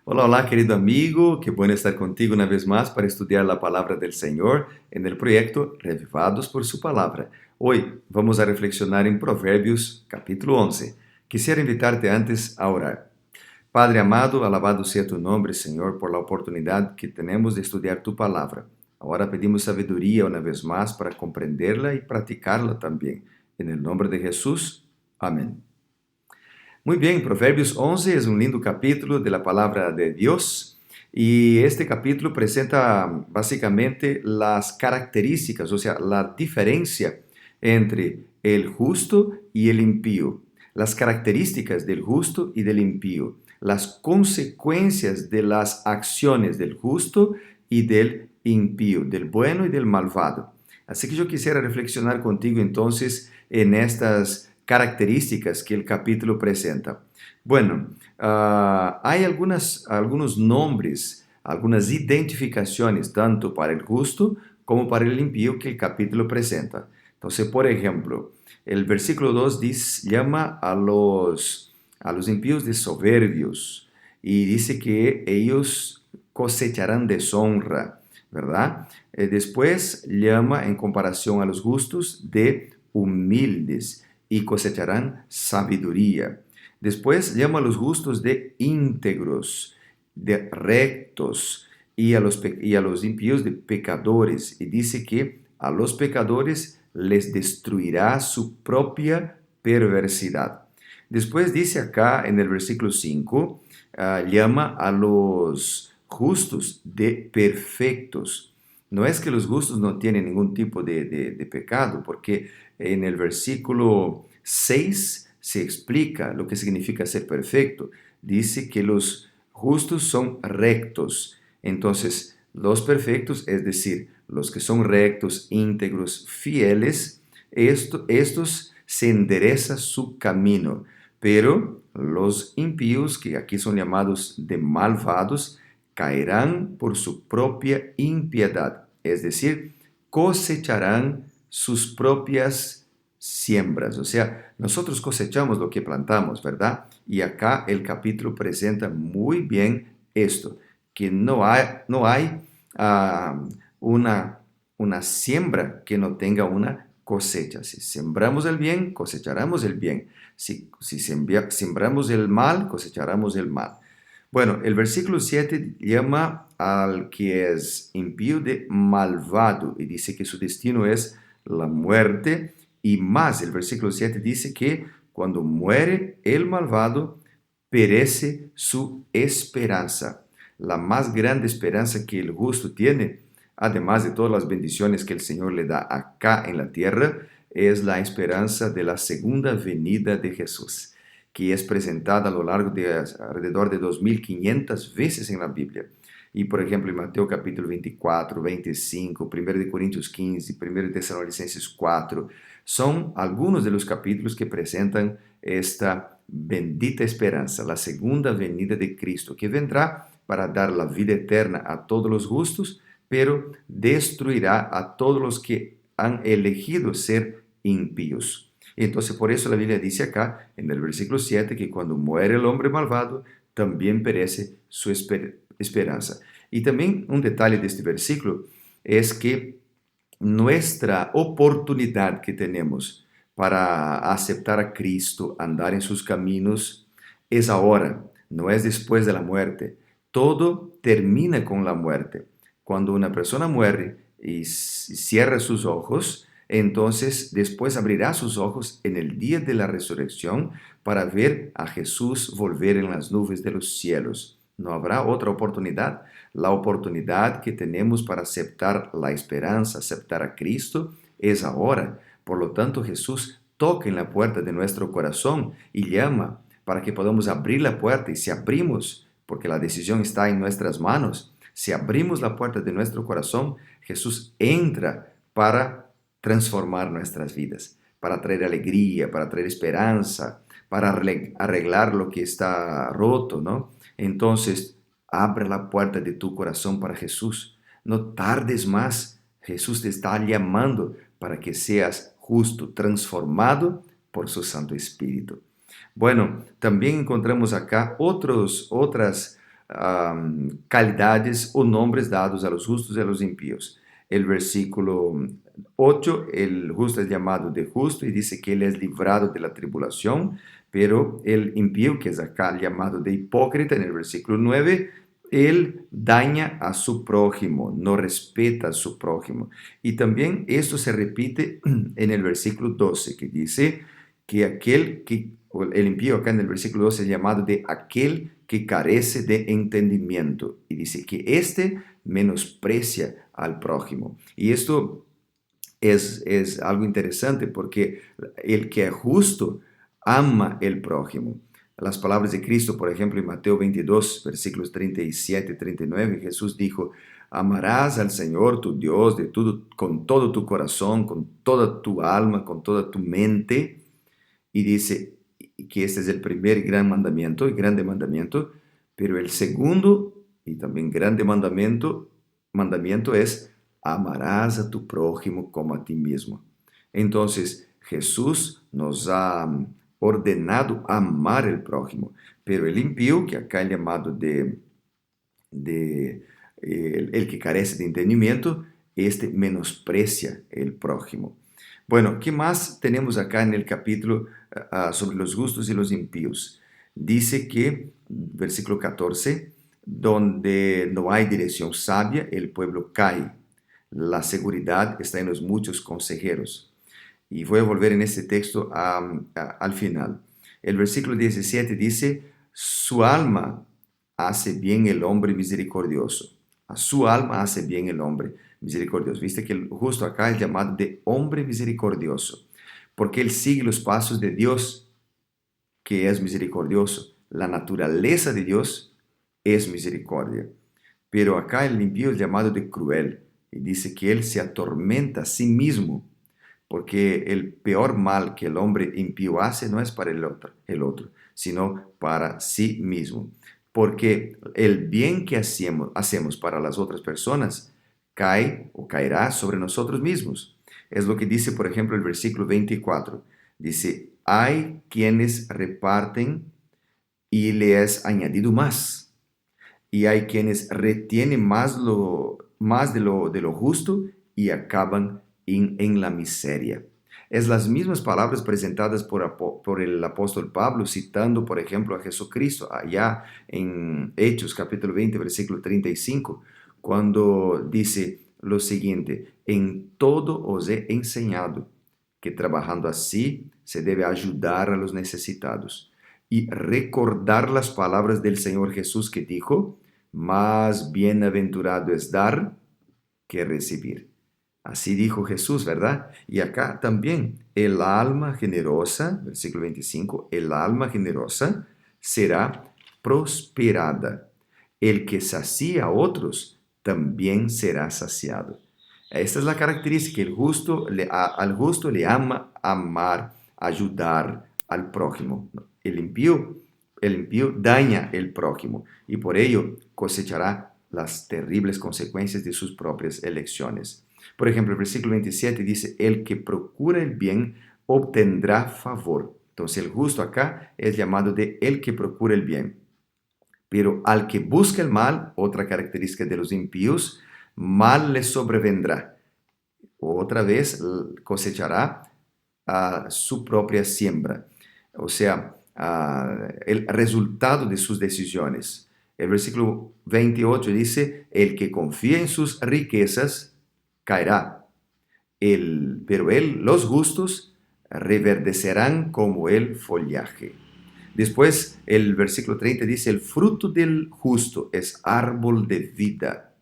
Hola, hola, querido amigo, qué bueno estar contigo una vez más para estudiar la palabra del Señor en el proyecto Revivados por su palabra. Hoy vamos a reflexionar en Proverbios capítulo 11. Quisiera invitarte antes a orar. Padre amado, alabado sea tu nombre, Señor, por la oportunidad que tenemos de estudiar tu palabra. Ahora pedimos sabiduría una vez más para comprenderla y practicarla también. En el nombre de Jesús, amén. Muy bien, Proverbios 11 es un lindo capítulo de la palabra de Dios y este capítulo presenta básicamente las características, o sea, la diferencia entre el justo y el impío, las características del justo y del impío, las consecuencias de las acciones del justo y del impío, del bueno y del malvado. Así que yo quisiera reflexionar contigo entonces en estas características que el capítulo presenta. Bueno, hay algunos nombres, algunas identificaciones, tanto para el justo como para el impío que el capítulo presenta. Entonces, por ejemplo, el versículo 2 llama a los impíos de soberbios y dice que ellos cosecharán deshonra, ¿verdad? Después llama en comparación a los justos de humildes y cosecharán sabiduría. Después llama a los justos de íntegros, de rectos, y a los impíos de pecadores. Y dice que a los pecadores les destruirá su propia perversidad. Después dice acá en el versículo 5, llama a los justos de perfectos. No es que los justos no tienen ningún tipo de pecado, porque en el versículo 6 se explica lo que significa ser perfecto. Dice que los justos son rectos. Entonces, los perfectos, es decir, los que son rectos, íntegros, fieles, estos se endereza su camino. Pero los impíos, que aquí son llamados de malvados, caerán por su propia impiedad, es decir, cosecharán sus propias siembras. O sea, nosotros cosechamos lo que plantamos, ¿verdad? Y acá el capítulo presenta muy bien esto, que no hay ah, una, una siembra que no tenga una cosecha. Si sembramos el bien, cosecharemos el bien. Si sembramos el mal, cosecharemos el mal. Bueno, el versículo 7 llama al que es impío de malvado y dice que su destino es la muerte. Y más, el versículo 7 dice que cuando muere el malvado, perece su esperanza. La más grande esperanza que el justo tiene, además de todas las bendiciones que el Señor le da acá en la tierra, es la esperanza de la segunda venida de Jesús, que es presentada a lo largo de alrededor de 2500 veces en la Biblia. Y por ejemplo, en Mateo capítulo 24, 25, 1 de Corintios 15, 1 de Tesalonicenses 4, son algunos de los capítulos que presentan esta bendita esperanza, la segunda venida de Cristo, que vendrá para dar la vida eterna a todos los justos, pero destruirá a todos los que han elegido ser impíos. Entonces, por eso la Biblia dice acá, en el versículo 7, que cuando muere el hombre malvado, también perece su esperanza. Y también un detalle de este versículo es que nuestra oportunidad que tenemos para aceptar a Cristo, andar en sus caminos, es ahora, no es después de la muerte. Todo termina con la muerte. Cuando una persona muere y cierra sus ojos, entonces después abrirá sus ojos en el día de la resurrección para ver a Jesús volver en las nubes de los cielos. No habrá otra oportunidad. La oportunidad que tenemos para aceptar la esperanza, aceptar a Cristo, es ahora. Por lo tanto, Jesús toca en la puerta de nuestro corazón y llama para que podamos abrir la puerta. Y si abrimos, porque la decisión está en nuestras manos, si abrimos la puerta de nuestro corazón, Jesús entra para transformar nuestras vidas, para traer alegría, para traer esperanza, para arreglar lo que está roto, ¿no? Entonces, abre la puerta de tu corazón para Jesús. No tardes más. Jesús te está llamando para que seas justo, transformado por su Santo Espíritu. Bueno, también encontramos acá otras calidades o nombres dados a los justos y a los impíos. El versículo 8, el justo es llamado de justo y dice que él es librado de la tribulación, pero el impío, que es acá llamado de hipócrita en el versículo 9, él daña a su prójimo, no respeta a su prójimo. Y también esto se repite en el versículo 12, que dice que el impío acá en el versículo 12 es llamado de aquel que carece de entendimiento. Y dice que éste menosprecia al prójimo. Y esto es algo interesante porque el que es justo ama el prójimo. Las palabras de Cristo, por ejemplo, en Mateo 22, versículos 37 y 39, Jesús dijo: amarás al Señor tu Dios con todo tu corazón, con toda tu alma, con toda tu mente. Y dice que este es el primer y gran mandamiento, y grande mandamiento, pero el segundo y también grande mandamiento es: amarás a tu prójimo como a ti mismo. Entonces, Jesús nos ha ordenado amar el prójimo, pero el impío, que acá es llamado el que carece de entendimiento, este menosprecia el prójimo. Bueno, ¿qué más tenemos acá en el capítulo sobre los justos y los impíos? Dice que, versículo 14, donde no hay dirección sabia, el pueblo cae. La seguridad está en los muchos consejeros. Y voy a volver en este texto al final. El versículo 17 dice: su alma hace bien el hombre misericordioso. A su alma hace bien el hombre misericordioso. Viste que el justo acá es llamado de hombre misericordioso, porque él sigue los pasos de Dios, que es misericordioso. La naturaleza de Dios es misericordia. Pero acá el impío es llamado de cruel, y dice que él se atormenta a sí mismo, porque el peor mal que el hombre impío hace no es para el otro, sino para sí mismo. Porque el bien que hacemos para las otras personas cae o caerá sobre nosotros mismos. Es lo que dice, por ejemplo, el versículo 24. Dice: hay quienes reparten y le es añadido más, y hay quienes retienen más de lo justo y acaban en la miseria. Es las mismas palabras presentadas por el apóstol Pablo, citando, por ejemplo, a Jesucristo, allá en Hechos capítulo 20, versículo 35, cuando dice lo siguiente: en todo os he enseñado que trabajando así se debe ayudar a los necesitados y recordar las palabras del Señor Jesús, que dijo: más bienaventurado es dar que recibir. Así dijo Jesús, ¿verdad? Y acá también, el alma generosa, versículo 25, el alma generosa será prosperada. El que sacía a otros también será saciado. Esta es la característica: al justo le ama amar, ayudar al prójimo. El impío daña el prójimo y por ello cosechará las terribles consecuencias de sus propias elecciones. Por ejemplo, el versículo 27 dice: el que procura el bien obtendrá favor. Entonces el justo acá es llamado de el que procura el bien. Pero al que busca el mal, otra característica de los impíos, mal le sobrevendrá. Otra vez cosechará su propia siembra. O sea, el resultado de sus decisiones. El versículo 28 dice: el que confía en sus riquezas caerá, pero los justos reverdecerán como el follaje. Después el versículo 30 dice: el fruto del justo es árbol de vida.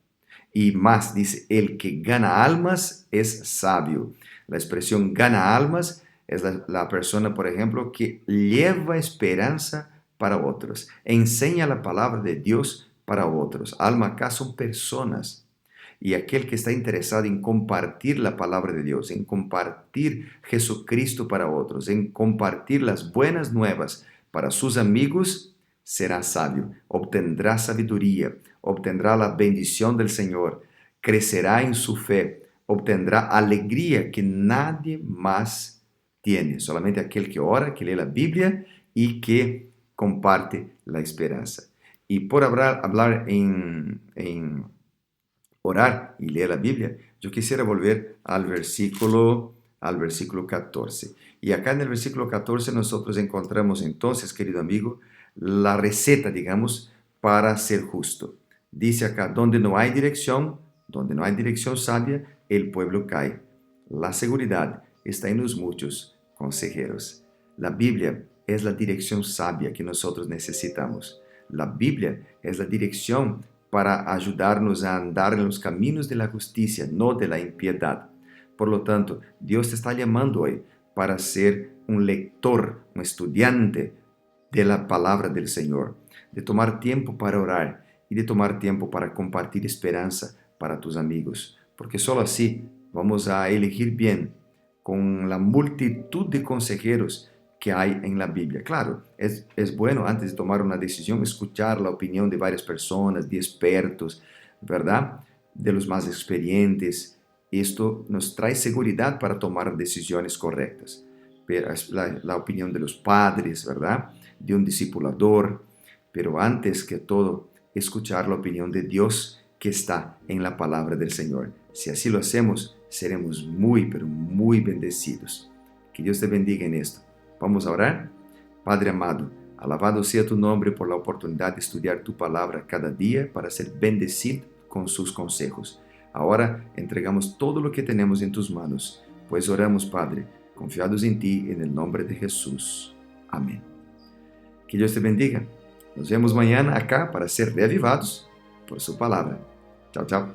Y más dice: el que gana almas es sabio. La expresión gana almas es la persona, por ejemplo, que lleva esperanza para otros, enseña la palabra de Dios para otros. Alma acá son personas. Y aquel que está interesado en compartir la palabra de Dios, en compartir Jesucristo para otros, en compartir las buenas nuevas para sus amigos, será sabio, obtendrá sabiduría, obtendrá la bendición del Señor, crecerá en su fe, obtendrá alegría que nadie más tiene, solamente aquel que ora, que lee la Biblia y que comparte la esperanza. Y por hablar en orar y leer la Biblia, yo quisiera volver al versículo 14. Y acá en el versículo 14 nosotros encontramos entonces, querido amigo, la receta, digamos, para ser justo. Dice acá, donde no hay dirección sabia, el pueblo cae. La seguridad está en los muchos consejeros. La Biblia es la dirección sabia que nosotros necesitamos. La Biblia es la dirección para ayudarnos a andar en los caminos de la justicia, no de la impiedad. Por lo tanto, Dios te está llamando hoy para ser un lector, un estudiante de la palabra del Señor, de tomar tiempo para orar y de tomar tiempo para compartir esperanza para tus amigos, porque solo así vamos a elegir bien con la multitud de consejeros que hay en la Biblia. Claro, es bueno antes de tomar una decisión escuchar la opinión de varias personas, de expertos, ¿verdad? De los más experientes. Esto nos trae seguridad para tomar decisiones correctas. Pero la opinión de los padres, ¿verdad? De un discipulador. Pero antes que todo, escuchar la opinión de Dios que está en la palabra del Señor. Si así lo hacemos, seremos muy, pero muy bendecidos. Que Dios te bendiga en esto. Vamos a orar. Padre amado, alabado sea tu nombre por la oportunidad de estudiar tu palabra cada día para ser bendecido con sus consejos. Ahora entregamos todo lo que tenemos en tus manos, pues oramos, Padre, confiados en ti, en el nombre de Jesús. Amén. Que Dios te bendiga. Nos vemos mañana acá para ser reavivados por su palabra. Chao, chao.